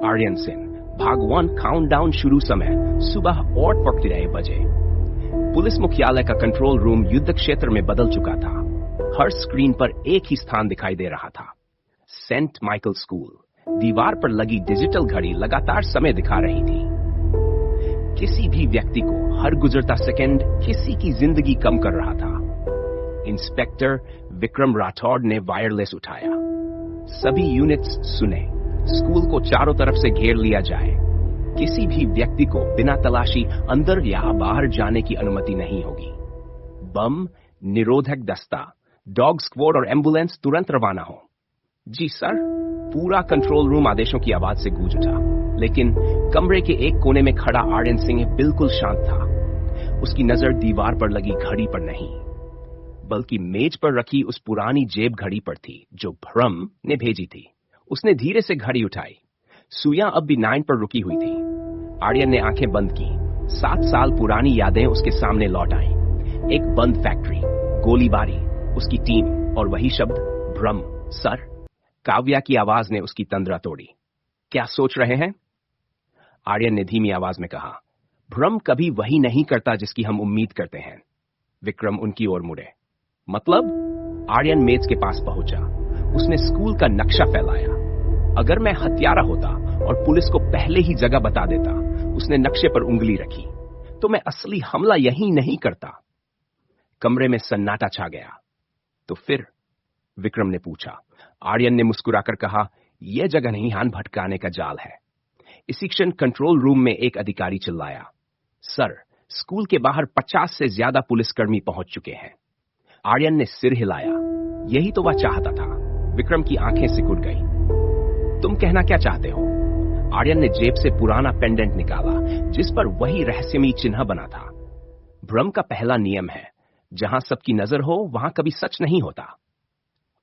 आर्यन सेन, भाग 1 काउंटडाउन शुरू समय सुबह 8:40 बजे। पुलिस मुख्यालय का कंट्रोल रूम युद्ध क्षेत्र में बदल चुका था। हर स्क्रीन पर एक ही स्थान दिखाई दे रहा था, सेंट माइकल स्कूल। दीवार पर लगी डिजिटल घड़ी लगातार समय दिखा रही थी। किसी भी व्यक्ति को हर गुजरता सेकंड किसी की जिंदगी कम कर रहा था। इंस्पेक्टर विक्रम राठौड़ ने वायरलेस उठाया। सभी यूनिट्स सुने, स्कूल को चारों तरफ से घेर लिया जाए। किसी भी व्यक्ति को बिना तलाशी अंदर या बाहर जाने की अनुमति नहीं होगी। बम निरोधक दस्ता, डॉग स्क्वाड और एम्बुलेंस तुरंत रवाना हो। जी सर। पूरा कंट्रोल रूम आदेशों की आवाज से गूंज उठा, लेकिन कमरे के एक कोने में खड़ा आर्यन सिंह बिल्कुल शांत था। उसकी नजर दीवार पर लगी घड़ी पर नहीं, बल्कि मेज पर रखी उस पुरानी जेब घड़ी पर थी जो भ्रम ने भेजी थी। उसने धीरे से घड़ी उठाई। सुइयां अब भी 9 पर रुकी हुई थी। आर्यन ने आंखें बंद की। 7 साल पुरानी यादें उसके सामने लौट आईं। एक बंद फैक्ट्री, गोलीबारी, उसकी टीम और वही शब्द भ्रम। सर। काव्या की आवाज ने उसकी तंद्रा तोड़ी। क्या सोच रहे हैं? आर्यन ने धीमी आवाज में कहा। भ्रम कभी वही नहीं करता जिसकी हम उम्मीद करते हैं। विक्रम उनकी ओर मुड़े। मतलब? आर्यन मेज के पास पहुंचा। उसने स्कूल का नक्शा फैलाया। अगर मैं हत्यारा होता और पुलिस को पहले ही जगह बता देता, उसने नक्शे पर उंगली रखी, तो मैं असली हमला यहीं नहीं करता। कमरे में सन्नाटा छा गया। तो फिर? विक्रम ने पूछा। आर्यन ने मुस्कुराकर कहा, यह जगह नहीं हान भटकाने का जाल है। इसी क्षण कंट्रोल रूम में एक अधिकारी चिल्लाया, सर, स्कूल के बाहर 50 से ज्यादा पुलिसकर्मी पहुंच चुके हैं। आर्यन ने सिर हिलाया। यही तो वह चाहता था। विक्रम की आंखें सिकुड़ गई। तुम कहना क्या चाहते हो? आर्यन ने जेब से पुराना पेंडेंट निकाला, जिस पर वही रहस्यमयी चिन्ह बना था। भ्रम का पहला नियम है, जहां सबकी नजर हो वहां कभी सच नहीं होता।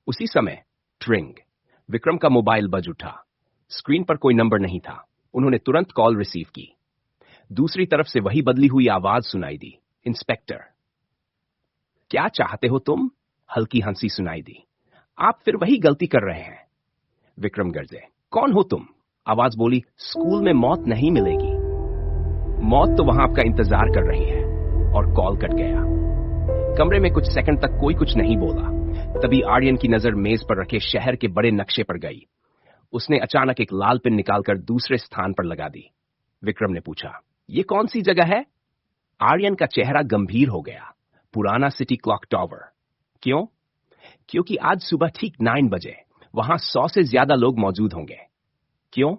उसी समय ट्रिंग। विक्रम का मोबाइल बज उठा। स्क्रीन पर कोई नंबर नहीं था। उन्होंने तुरंत कॉल रिसीव की। दूसरी तरफ से वही बदली हुई आवाज सुनाई दी, इंस्पेक्टर। क्या चाहते हो तुम? हल्की हंसी सुनाई दी। आप फिर वही गलती कर रहे हैं। विक्रम गर्जे। कौन हो तुम? आवाज बोली, स्कूल में मौत नहीं मिलेगी। मौत तो वहां आपका इंतजार कर रही है। और कॉल कट गया। कमरे में कुछ सेकंड तक कोई कुछ नहीं बोला। तभी आर्यन की नजर मेज पर रखे शहर के बड़े नक्शे पर गई। उसने अचानक एक लाल पेन निकालकर दूसरे स्थान पर लगा दी। विक्रम ने पूछा, यह कौन सी जगह है? आर्यन का चेहरा गंभीर हो गया। पुराना सिटी क्लॉक टावर। क्यों? क्योंकि आज सुबह ठीक 9 बजे वहां 100 से ज्यादा लोग मौजूद होंगे। क्यों?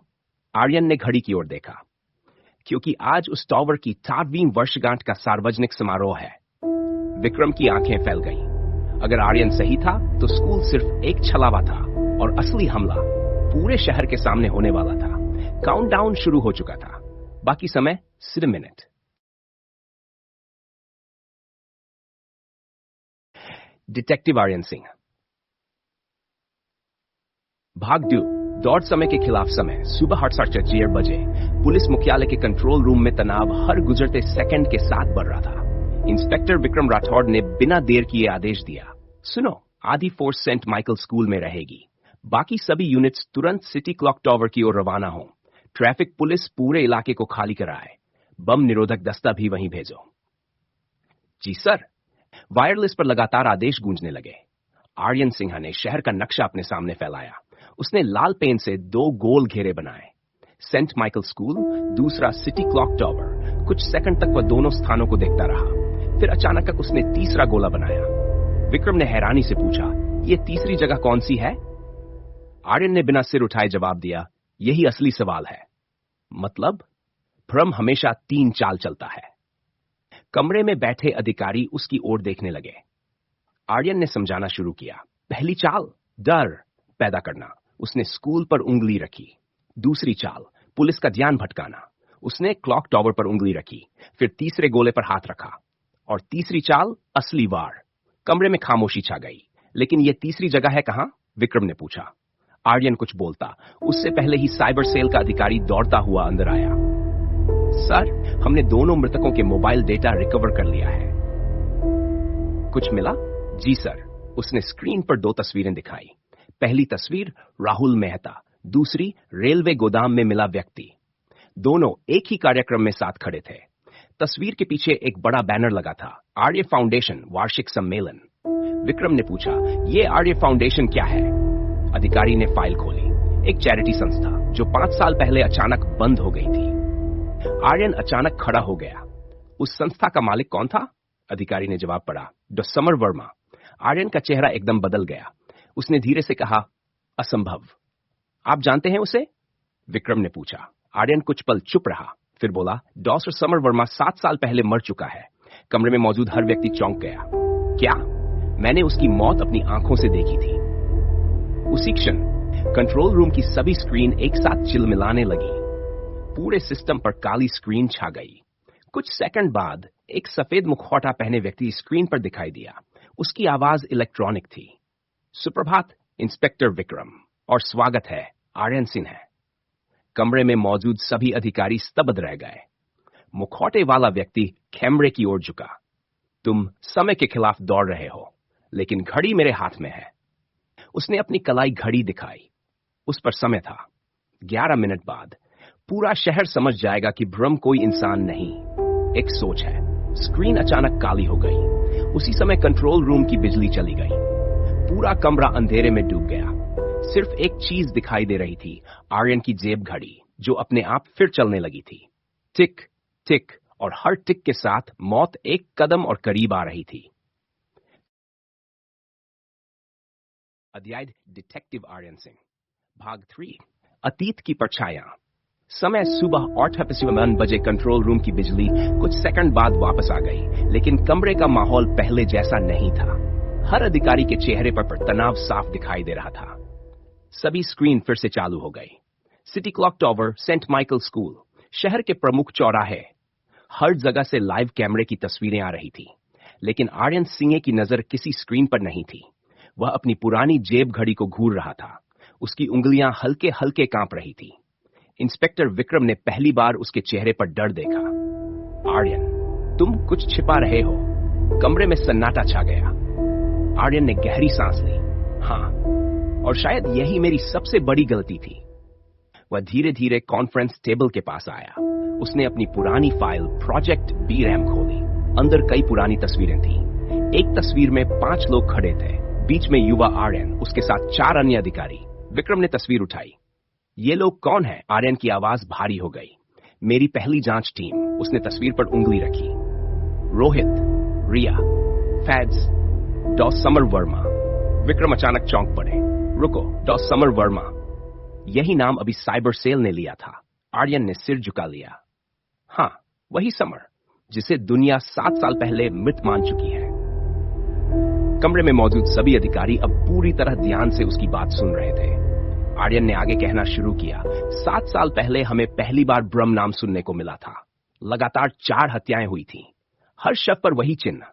आर्यन ने घड़ी की ओर देखा। क्योंकि आज उस टावर की 4वीं वर्षगांठ का सार्वजनिक समारोह है। विक्रम की आंखें फैल गईं। अगर आर्यन सही था तो स्कूल सिर्फ एक छलावा था और असली हमला पूरे शहर के सामने होने वाला था। काउंटडाउन शुरू हो चुका था। बाकी समय सिर्फ मिनट। डिटेक्टिव आर्यन सिंह। भाग 2 दौड़ समय के खिलाफ समय सुबह 8:40 बजे पुलिस मुख्यालय के कंट्रोल रूम में तनाव हर गुजरते सेकंड के साथ बढ़ रहा था। इंस्पेक्टर विक्रम राठौड़ ने बिना देर किए आदेश दिया, सुनो, आधी फोर्स सेंट माइकल स्कूल में रहेगी। बाकी सभी यूनिट्स तुरंत सिटी क्लॉक टावर की ओर रवाना हो। ट्रैफिक पुलिस पूरे इलाके को खाली कराए। बम निरोधक दस्ता भी वहीं भेजो। जी सर। वायरलेस पर लगातार आदेश गूंजने लगे। आर्यन सिंह ने शहर का नक्शा अपने सामने फैलाया। उसने लाल पेन से 2 गोल घेरे बनाए, सेंट माइकल स्कूल, दूसरा सिटी क्लॉक टावर। कुछ सेकंड तक वह दोनों स्थानों को देखता रहा। फिर अचानक उसने तीसरा गोला बनाया। विक्रम ने हैरानी से पूछा, यह तीसरी जगह कौन सी है? आर्यन ने बिना सिर उठाए जवाब दिया, यही असली सवाल है। मतलब? भ्रम हमेशा 3 चाल चलता है। कमरे में बैठे अधिकारी उसकी ओर देखने लगे। आर्यन ने समझाना शुरू किया। पहली चाल, डर पैदा करना। उसने स्कूल पर उंगली रखी। दूसरी चाल, पुलिस का ध्यान भटकाना। उसने क्लॉक टावर पर उंगली रखी। फिर तीसरे गोले पर हाथ रखा। और तीसरी चाल, असली वार। कमरे में खामोशी छा गई। लेकिन यह तीसरी जगह है कहां? विक्रम ने पूछा। आर्यन कुछ बोलता, उससे पहले ही साइबर सेल का अधिकारी दौड़ता हुआ अंदर आया। सर, हमने दोनों मृतकों के मोबाइल डेटा रिकवर कर लिया है। कुछ मिला? जी सर। उसने स्क्रीन पर 2 तस्वीरें दिखाई। पहली तस्वीर राहुल मेहता, दूसरी रेलवे गोदाम में मिला व्यक्ति। दोनों एक ही कार्यक्रम में साथ खड़े थे। तस्वीर के पीछे एक बड़ा बैनर लगा था, आर्य फाउंडेशन वार्षिक सम्मेलन। विक्रम ने पूछा, ये आर्य फाउंडेशन क्या है? अधिकारी ने फाइल खोली। एक चैरिटी संस्था जो 5 साल पहले अचानक बंद हो गई थी। आर्यन अचानक खड़ा हो गया। उस संस्था का मालिक कौन था? अधिकारी ने जवाब पढ़ा, डॉ समर वर्मा। आर्यन का चेहरा एकदम बदल गया। उसने धीरे से कहा, असंभव। आप जानते हैं उसे? विक्रम ने पूछा। आर्यन कुछ पल चुप रहा, फिर बोला, डॉ समर वर्मा 7 साल पहले मर चुका है। कमरे में मौजूद हर व्यक्ति चौंक गया। क्या? मैंने उसकी मौत अपनी आंखों से देखी थी। उसी क्षण कंट्रोल रूम की सभी स्क्रीन एक साथ चिलमिलाने लगी। पूरे सिस्टम पर काली स्क्रीन छा गई। कुछ सेकंड बाद एक सफेद मुखौटा पहने व्यक्ति स्क्रीन पर दिखाई दिया। उसकी आवाज इलेक्ट्रॉनिक थी। सुप्रभात इंस्पेक्टर विक्रम, और स्वागत है आर्यन सिन्हा। कमरे में मौजूद सभी अधिकारी स्तब्ध रह गए। मुखौटे वाला व्यक्ति कैमरे की ओर झुका। तुम समय के खिलाफ दौड़ रहे हो, लेकिन घड़ी मेरे हाथ में है। उसने अपनी कलाई घड़ी दिखाई। उस पर समय था 11 मिनट बाद। पूरा शहर समझ जाएगा कि भ्रम कोई इंसान नहीं, एक सोच है। स्क्रीन अचानक काली हो गई। उसी समय कंट्रोल रूम की बिजली चली गई। पूरा कमरा अंधेरे में डूब गया। सिर्फ एक चीज दिखाई दे रही थी, आर्यन की जेब घड़ी, जो अपने आप फिर चलने लगी थी। टिक टिक, और हर टिक के साथ मौत एक कदम और करीब आ रही थी। अध्याय डिटेक्टिव आर्यन सिंह, भाग 3, अतीत की परछायां। समय सुबह 8:51 बजे। कंट्रोल रूम की बिजली कुछ सेकंड बाद वापस आ गई, लेकिन कमरे का माहौल पहले जैसा नहीं था। हर अधिकारी के चेहरे पर तनाव साफ दिखाई दे रहा था। सभी स्क्रीन फिर से चालू हो गई। City clock tower, saint Michael school, शहर के प्रमुख चौराहे, हर जगह से लाइव कैमरे की तस्वीरें आ रही थी। लेकिन आर्यन सिंह की नजर किसी स्क्रीन पर नहीं थी। वह अपनी पुरानी जेब घड़ी को घूर रहा था। उसकी उंगलियां हल्के हल्के कांप रही थी। इंस्पेक्टर विक्रम ने पहली बार उसके चेहरे पर डर देखा। आर्यन, तुम कुछ छिपा रहे हो। कमरे में सन्नाटा छा गया। आर्यन ने गहरी सांस ली। हाँ, और शायद यही मेरी सबसे बड़ी गलती थी। वह धीरे धीरे कॉन्फ्रेंस टेबल के पास आया। उसने अपनी पुरानी फाइल प्रोजेक्ट बीरैम खोली। अंदर कई पुरानी तस्वीरें थीं। एक तस्वीर में 5 लोग खड़े थे। बीच में युवा आर्यन, उसके साथ 4 अन्य अधिकारी। विक्रम ने तस्वीर उठाई। ये लोग कौन हैं? आर्यन की आवाज भारी हो गई। मेरी पहली जांच टीम। उसने तस्वीर पर उंगली रखी। रोहित, रिया, फैड्स, डॉ समर वर्मा। विक्रम अचानक चौंक पड़े। रुको, डॉ समर वर्मा, यही नाम अभी साइबर सेल ने लिया था। आर्यन ने सिर झुका लिया। हाँ, वही समर, जिसे दुनिया 7 साल पहले मृत मान चुकी है। कमरे में मौजूद सभी अधिकारी अब पूरी तरह ध्यान से उसकी बात सुन रहे थे। आर्यन ने आगे कहना शुरू किया। 7 साल पहले हमें पहली बार ब्रह्म नाम सुनने को मिला था। लगातार 4 हत्याएं हुई थीं। हर शव पर वही चिन्ह,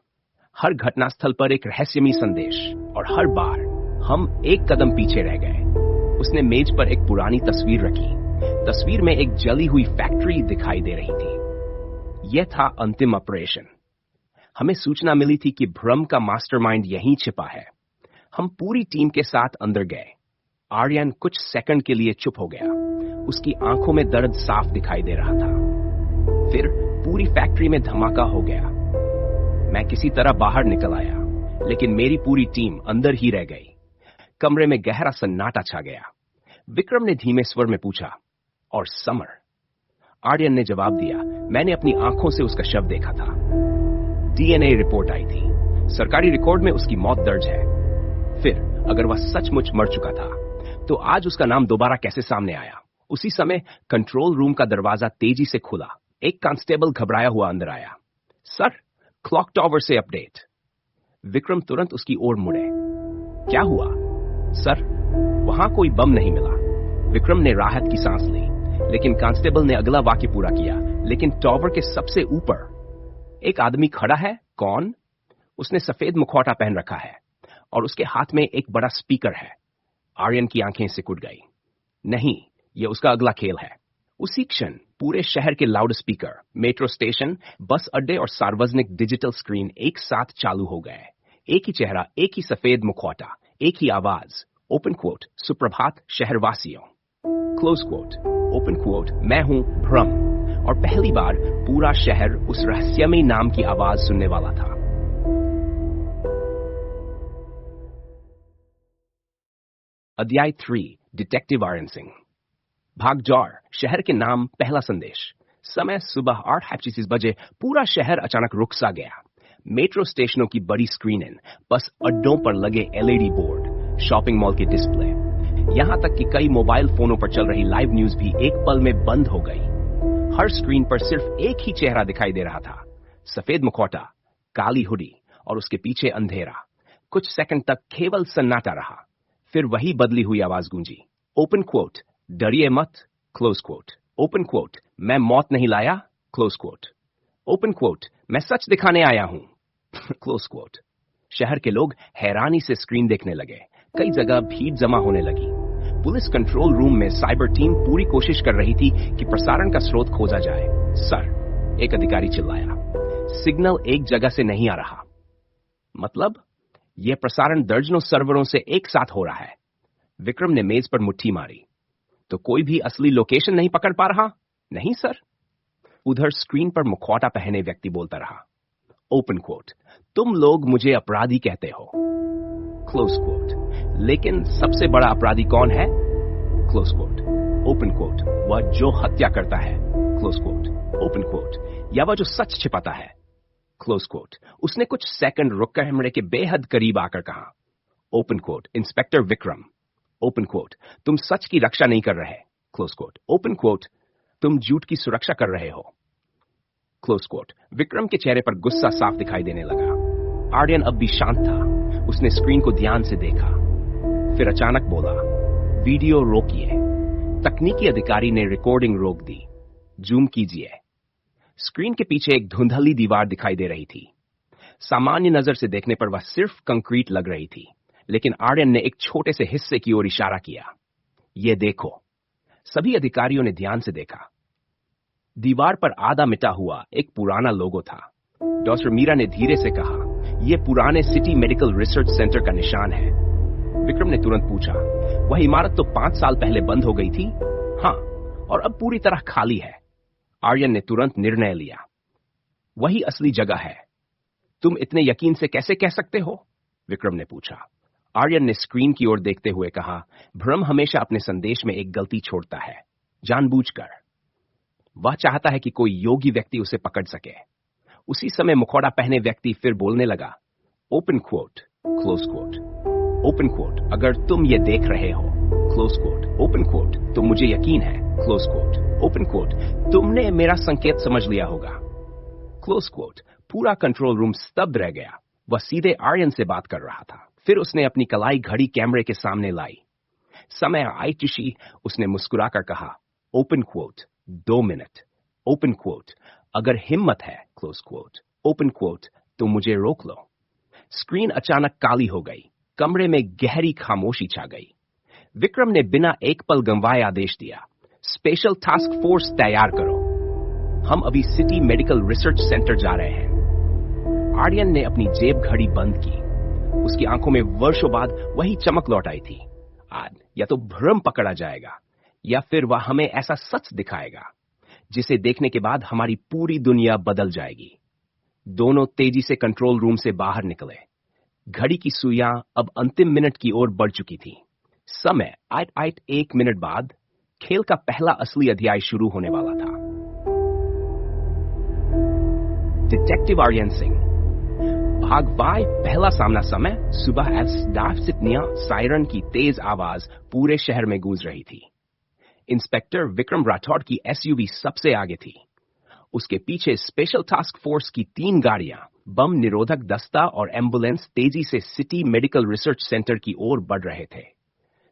हर घटनास्थल पर एक रहस्यमयी संदेश, और हर बार हम एक कदम पीछे रह गए। उसने मेज पर एक पुरानी तस्वीर रखी। तस्वीर में एक जली हुई फैक्ट्री दिखाई दे रही थी। यह था अंतिम ऑपरेशन। हमें सूचना मिली थी कि भ्रम का मास्टरमाइंड यहीं छिपा है। हम पूरी टीम के साथ अंदर गए। आर्यन कुछ सेकंड के लिए चुप हो गया। उसकी आंखों में दर्द साफ दिखाई दे रहा था। फिर पूरी फैक्ट्री में धमाका हो गया। मैं किसी तरह बाहर निकल आया, लेकिन मेरी पूरी टीम अंदर ही रह गई। कमरे में गहरा सन्नाटा छा गया। विक्रम ने धीमे स्वर में पूछा, और समर? आर्यन ने जवाब दिया, मैंने अपनी आंखों से उसका शव देखा था। डीएनए रिपोर्ट आई थी। सरकारी रिकॉर्ड में उसकी मौत दर्ज है। फिर अगर वह सचमुच मर चुका था, तो आज उसका नाम दोबारा कैसे सामने आया? उसी समय कंट्रोल रूम का दरवाजा तेजी से खुला। एक कांस्टेबल घबराया हुआ अंदर आया। सर, क्लॉक टावर से अपडेट। विक्रम तुरंत उसकी ओर मुड़े। क्या हुआ? सर, वहां कोई बम नहीं मिला। विक्रम ने राहत की सांस ली, लेकिन कांस्टेबल ने अगला वाक्य पूरा किया। लेकिन टावर के सबसे ऊपर एक आदमी खड़ा है। कौन? उसने सफेद मुखौटा पहन रखा है और उसके हाथ में एक बड़ा स्पीकर है। आर्यन की आंखें सिकुड़ गई। नहीं, यह उसका अगला खेल है। उसी क्षण पूरे शहर के लाउड स्पीकर, मेट्रो स्टेशन, बस अड्डे और सार्वजनिक डिजिटल स्क्रीन एक साथ चालू हो गए। एक ही चेहरा, एक ही सफेद मुखौटा, एक ही आवाज। ओपन कोट, सुप्रभात शहरवासियों। क्लोज क्वोट, ओपन क्वोट, मैं हूं भ्रम। और पहली बार पूरा शहर उस रहस्यमयी नाम की आवाज सुनने वाला था। अध्याय 3, डिटेक्टिव आर्यन सिंह। भागजौर, शहर के नाम, पहला संदेश। समय सुबह 8:25 बजे। पूरा शहर अचानक रुक सा गया। मेट्रो स्टेशनों की बड़ी स्क्रीनें, बस अड्डों पर लगे एलईडी बोर्ड, शॉपिंग मॉल के डिस्प्ले, यहां तक कि कई मोबाइल फोनों पर चल रही लाइव न्यूज भी एक पल में बंद हो गई। हर स्क्रीन पर सिर्फ एक ही चेहरा दिखाई दे रहा था, सफेद मुखौटा, काली हुडी और उसके पीछे अंधेरा। कुछ सेकंड तक केवल सन्नाटा रहा, फिर वही बदली हुई आवाज गूंजी। ओपन क्वोट, डरिए मत, क्लोज क्वोट। ओपन क्वोट, मैं मौत नहीं लाया, क्लोज क्वोट। ओपन क्वोट, मैं सच दिखाने आया हूं, क्लोज क्वोट। शहर के लोग हैरानी से स्क्रीन देखने लगे। कई जगह भीड़ जमा होने लगी। पुलिस कंट्रोल रूम में साइबर टीम पूरी कोशिश कर रही थी कि प्रसारण का स्रोत खोजा जाए। सर, एक अधिकारी चिल्लाया, सिग्नल एक जगह से नहीं आ रहा। मतलब, यह प्रसारण दर्जनों सर्वरों से एक साथ हो रहा है। विक्रम ने मेज पर मुट्ठी मारी। तो कोई भी असली लोकेशन नहीं पकड़ पा रहा? नहीं सर। उधर स्क्रीन पर मुखौटा पहने व्यक्ति बोलता रहा, ओपन क्वोट, तुम लोग मुझे अपराधी कहते हो, क्लोज क्वोट, लेकिन सबसे बड़ा अपराधी कौन है? Close quote. ओपन क्वोट, वह जो हत्या करता है, क्लोज क्वोट। ओपन क्वोट, या वह जो सच छिपाता है, क्लोज क्वोट। उसने कुछ सेकंड रुककर कैमरे के बेहद करीब आकर कहा, open quote, inspector Vikram. Open quote, तुम सच की रक्षा नहीं कर रहे, क्लोज क्वोट। ओपन क्वोट, तुम झूठ की सुरक्षा कर रहे हो, क्लोज क्वोट। विक्रम के चेहरे पर गुस्सा साफ दिखाई देने लगा। आर्यन अब भी शांत था। उसने स्क्रीन को ध्यान से देखा, फिर अचानक बोला, वीडियो रोकिए। तकनीकी अधिकारी ने रिकॉर्डिंग रोक दी। जूम कीजिए। स्क्रीन के पीछे एक धुंधली दीवार दिखाई दे रही थी। सामान्य नजर से देखने पर वह सिर्फ कंक्रीट लग रही थी, लेकिन आर्यन ने एक छोटे से हिस्से की ओर इशारा किया। ये देखो। सभी अधिकारियों ने ध्यान से देखा। दीवार पर आधा मिटा हुआ एक पुराना लोगो था। डॉक्टर मीरा ने धीरे से कहा, यह पुराने सिटी मेडिकल रिसर्च सेंटर का निशान है। विक्रम ने तुरंत पूछा, वह इमारत तो 5 साल पहले बंद हो गई थी? हाँ, और अब पूरी तरह खाली है। आर्यन ने तुरंत निर्णय लिया, वही असली जगह है। तुम इतने यकीन से कैसे कह सकते हो? विक्रम ने पूछा। आर्यन ने स्क्रीन की ओर देखते हुए कहा, भ्रम हमेशा अपने संदेश में एक गलती छोड़ता है, जानबूझकर। वह चाहता है कि कोई योगी व्यक्ति उसे पकड़ सके। उसी समय मुखौटा पहने व्यक्ति फिर बोलने लगा, open quote, close quote. Open quote, अगर तुम ये देख रहे हो, क्लोज क्वोट। ओपन क्वोट, तो मुझे यकीन है, क्लोज क्वोट। ओपन क्वोट, तुमने मेरा संकेत समझ लिया होगा, क्लोज क्वोट। पूरा कंट्रोल रूम स्तब्ध रह गया। वह सीधे आर्यन से बात कर रहा था। फिर उसने अपनी कलाई घड़ी कैमरे के सामने लाई। समय आई टिशी, उसने मुस्कुराकर कहा, open quote, 2 minute. Open quote, अगर हिम्मत है, क्लोज क्वोट। ओपन क्वोट, तो मुझे रोक लो। स्क्रीन अचानक काली हो गई। कमरे में गहरी खामोशी छा गई। विक्रम ने बिना एक पल गंवाए आदेश दिया, स्पेशल टास्क फोर्स तैयार करो। हम अभी सिटी मेडिकल रिसर्च सेंटर जा रहे हैं। आर्यन ने अपनी जेब घड़ी बंद की। उसकी आंखों में वर्षों बाद वही चमक लौट आई थी। आज या तो भ्रम पकड़ा जाएगा, या फिर वह हमें ऐसा सच दिखाएगा जिसे देखने के बाद हमारी पूरी दुनिया बदल जाएगी। दोनों तेजी से कंट्रोल रूम से बाहर निकले। घड़ी की सुइयां अब अंतिम मिनट की ओर बढ़ चुकी थी। समय 1 मिनट बाद खेल का पहला असली अध्याय शुरू होने वाला था। डिटेक्टिव आर्यन सिंह, भाग वाई, पहला सामना। समय सुबह सायरन की तेज आवाज पूरे शहर में गूंज रही थी। इंस्पेक्टर विक्रम राठौड़ की एसयूवी सबसे आगे थी। उसके पीछे स्पेशल टास्क फोर्स की 3 गाड़ियां, बम निरोधक दस्ता और एम्बुलेंस तेजी से सिटी मेडिकल रिसर्च सेंटर की ओर बढ़ रहे थे।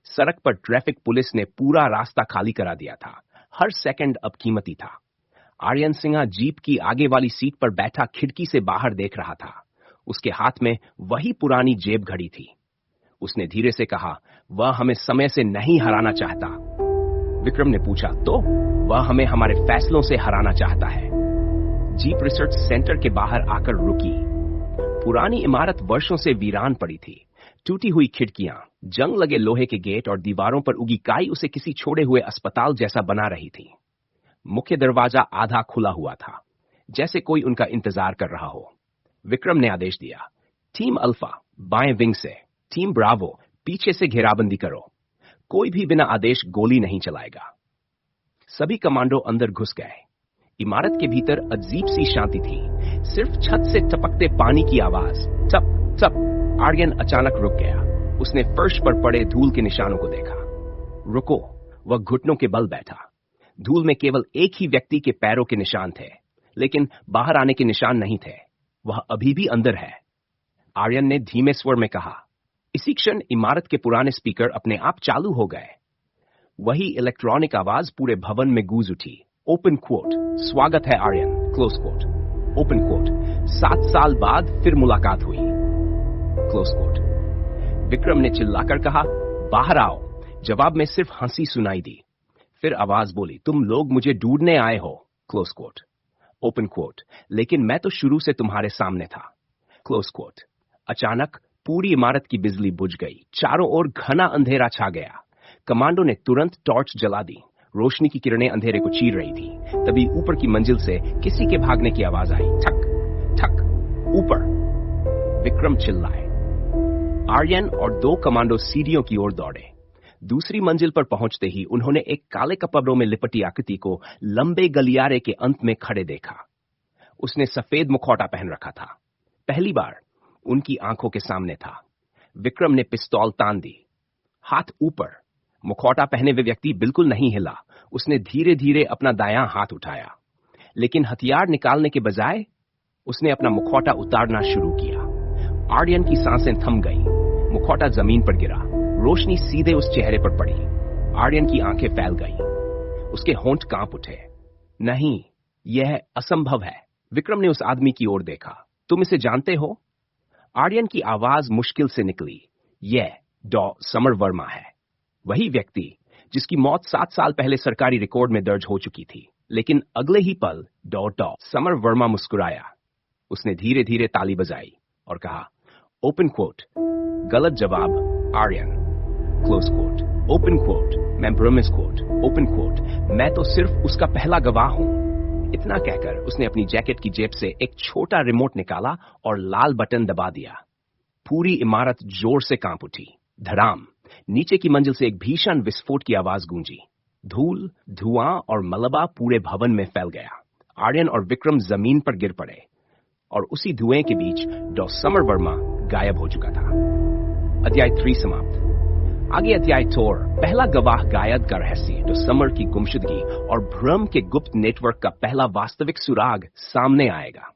सड़क पर ट्रैफिक पुलिस ने पूरा रास्ता खाली करा दिया था। हर सेकंड अब कीमती था। आर्यन सिंह जीप की आगे वाली सीट पर बैठा खिड़की से बाहर देख रहा था। उसके हाथ में वही पुरानी जेब घड़ी थी। उसने धीरे से कहा, वह हमें समय से नहीं हराना चाहता। विक्रम ने पूछा, तो? वह हमें हमारे फैसलों से हराना चाहता है। जीप रिसर्च सेंटर के बाहर आकर रुकी। पुरानी इमारत वर्षों से वीरान पड़ी थी। टूटी हुई खिड़कियां, जंग लगे लोहे के गेट और दीवारों पर उगी काई उसे किसी छोड़े हुए अस्पताल जैसा बना रही थी। मुख्य दरवाजा आधा खुला हुआ था, जैसे कोई उनका इंतजार कर रहा हो। विक्रम ने आदेश दिया, टीम अल्फा बाएं विंग से, टीम ब्रावो पीछे से घेराबंदी करो। कोई भी बिना आदेश गोली नहीं चलाएगा। सभी कमांडो अंदर घुस गए। इमारत के भीतर अजीब सी शांति थी, सिर्फ छत से टपकते पानी की आवाज। टप टप। आर्यन अचानक रुक गया। उसने फर्श पर पड़े धूल के निशानों को देखा। रुको। वह घुटनों के बल बैठा। धूल में केवल एक ही व्यक्ति के पैरों के निशान थे, लेकिन बाहर आने के निशान नहीं थे। वह अभी भी अंदर है। आर्यन ने धीमे स्वर में कहा। इसी क्षण इमारत के पुराने स्पीकर अपने आप चालू हो गए। वही इलेक्ट्रॉनिक आवाज पूरे भवन में गूंज उठी। ओपन कोट, स्वागत है Aryan, close quote. Open quote, 7 साल बाद फिर मुलाकात हुई, क्लोज कोट। विक्रम ने चिल्लाकर कहा, बाहर आओ। जवाब में सिर्फ हंसी सुनाई दी। फिर आवाज बोली, तुम लोग मुझे ढूंढने आए हो, क्लोज कोट। ओपन कोट, लेकिन मैं तो शुरू से तुम्हारे सामने था, क्लोज कोट। अचानक पूरी इमारत की बिजली बुझ गई। चारों ओर घना अंधेरा छा गया। कमांडो ने तुरंत टॉर्च जला दी। रोशनी की किरणें अंधेरे को चीर रही थी। तभी ऊपर की मंजिल से किसी के भागने की आवाज आई। ठक ठक। ऊपर। विक्रम चिल्लाए। आर्यन और 2 कमांडो सीढ़ियों की ओर दौड़े। दूसरी मंजिल पर पहुंचते ही उन्होंने एक काले कपड़ों में लिपटी आकृति को लंबे गलियारे के अंत में खड़े देखा। उसने सफेद मुखौटा पहन रखा था। पहली बार उनकी आंखों के सामने था। विक्रम ने पिस्तौल तान दी। हाथ ऊपर। मुखौटा पहने हुए व्यक्ति बिल्कुल नहीं हिला। उसने धीरे धीरे अपना दायां हाथ उठाया, लेकिन हथियार निकालने के बजाय उसने अपना मुखौटा उतारना शुरू किया। आर्यन की सांसें थम गईं। मुखौटा जमीन पर गिरा। रोशनी सीधे उस चेहरे पर पड़ी। आर्यन की आंखें फैल गईं। उसके होंठ कांप उठे। नहीं, यह असंभव है। विक्रम ने उस आदमी की ओर देखा। तुम इसे जानते हो? आर्यन की आवाज मुश्किल से निकली। यह डॉ समर वर्मा है, वही व्यक्ति जिसकी मौत 7 साल पहले सरकारी रिकॉर्ड में दर्ज हो चुकी थी। लेकिन अगले ही पल डॉ समर वर्मा मुस्कुराया। उसने धीरे धीरे ताली बजाई और कहा, ओपन कोट, गलत जवाब Aryan, close quote. Open quote, मैं ब्रह्मिस कोट। ओपन कोट, मैं तो सिर्फ उसका पहला गवाह हूं। इतना कहकर उसने अपनी जैकेट की जेब से एक छोटा रिमोट निकाला और लाल बटन दबा दिया। पूरी इमारत जोर से कांप उठी। धड़ाम। नीचे की मंजिल से एक भीषण विस्फोट की आवाज गूंजी। धूल, धुआं और मलबा पूरे भवन में फैल गया। आर्यन और विक्रम जमीन पर गिर पड़े और उसी धुएं के बीच डॉ समर वर्मा गायब हो चुका था। अध्याय 3 समाप्त। आगे अध्याय 4, पहला गवाह गायब का रहस्य, डॉ समर की गुमशुदगी और भ्रम के गुप्त नेटवर्क का पहला वास्तविक सुराग सामने आएगा।